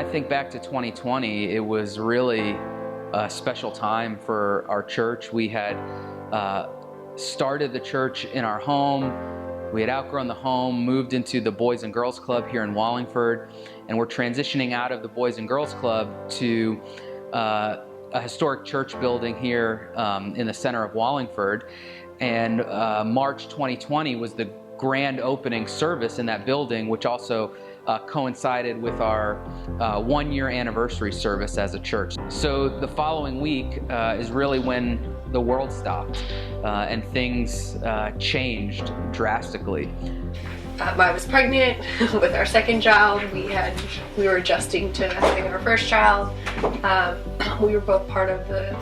think back to 2020, it was really a special time for our church. We had started the church in our home. We had outgrown the home, moved into the Boys and Girls Club here in Wallingford, and we're transitioning out of the Boys and Girls Club to a historic church building here in the center of Wallingford. And March 2020 was the grand opening service in that building, which also coincided with our 1-year anniversary service as a church. So the following week is really when the world stopped and things changed drastically. I was pregnant with our second child. We were adjusting to having our first child. We were both part of the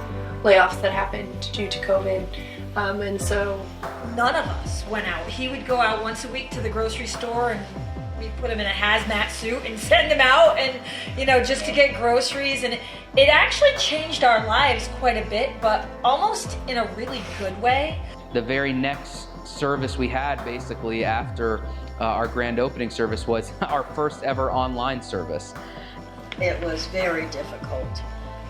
layoffs that happened due to COVID. And so none of us went out. He would go out once a week to the grocery store, and we'd put him in a hazmat suit and send him out, and just to get groceries. And it actually changed our lives quite a bit, but almost in a really good way. The very next service we had, basically after our grand opening service, was our first ever online service. It was very difficult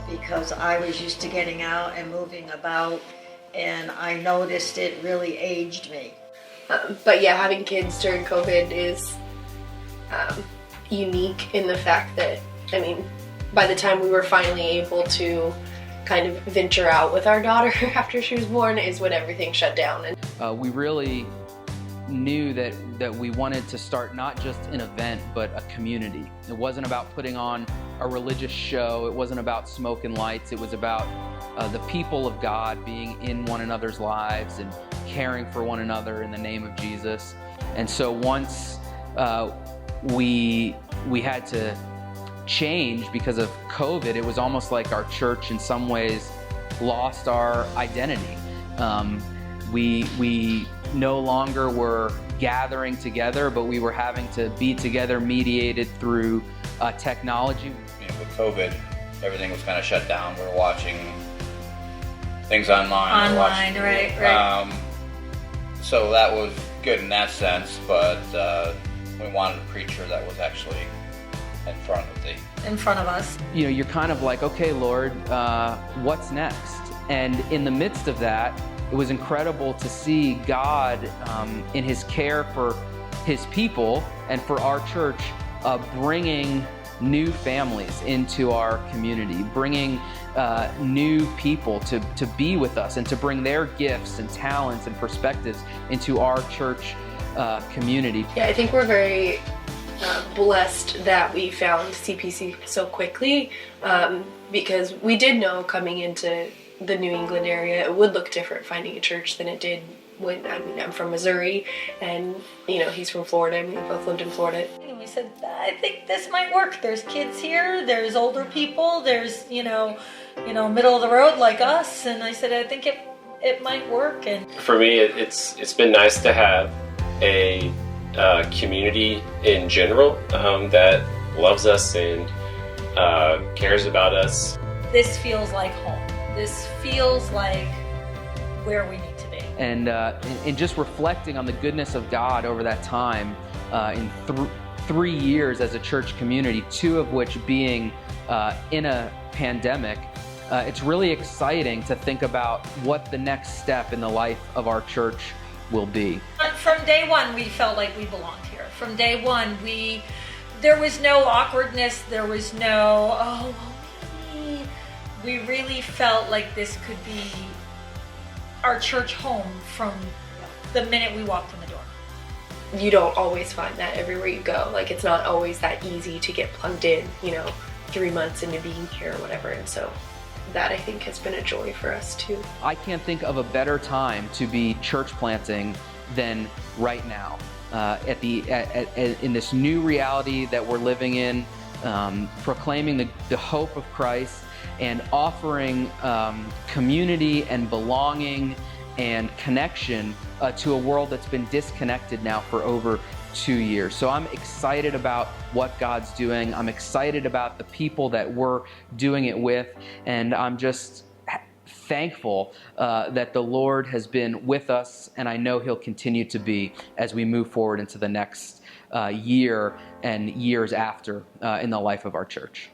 because I was used to getting out and moving about, and I noticed it really aged me. But yeah, having kids during COVID is unique in the fact that, by the time we were finally able to kind of venture out with our daughter after she was born is when everything shut down. And we really knew that we wanted to start not just an event, but a community. It wasn't about putting on a religious show. It wasn't about smoke and lights. It was about the people of God being in one another's lives and caring for one another in the name of Jesus. And so once we had to change because of COVID, it was almost like our church in some ways lost our identity. We no longer were gathering together, but we were having to be together, mediated through technology. With COVID, everything was kind of shut down. We were watching things online. Right. So that was good in that sense, but we wanted a preacher that was actually in front of us. You're kind of like, okay, Lord, what's next? And in the midst of that, it was incredible to see God in his care for his people and for our church bringing new families into our community, bringing new people to be with us and to bring their gifts and talents and perspectives into our church community. Yeah, I think we're very blessed that we found CPC so quickly because we did know coming into the New England area it would look different finding a church than it did when I'm from Missouri and he's from Florida and we both lived in Florida. And we said, I think this might work. There's kids here, there's older people, there's middle of the road like us, and I said I think it might work. And for me it's been nice to have a community in general that loves us and cares about us. This feels like home. This feels like where we need to be. And in just reflecting on the goodness of God over that time, in 3 years as a church community, 2 of which being in a pandemic, it's really exciting to think about what the next step in the life of our church will be. From day one, we felt like we belonged here. From day one, there was no awkwardness. There was no, maybe. We really felt like this could be our church home from the minute we walked in the door. You don't always find that everywhere you go. Like, it's not always that easy to get plugged in, 3 months into being here or whatever. And so that, I think, has been a joy for us too. I can't think of a better time to be church planting than right now. In this new reality that we're living in, proclaiming the hope of Christ and offering community and belonging and connection to a world that's been disconnected now for over 2 years. So I'm excited about what God's doing. I'm excited about the people that we're doing it with, and I'm just thankful that the Lord has been with us, and I know He'll continue to be as we move forward into the next year and years after in the life of our church.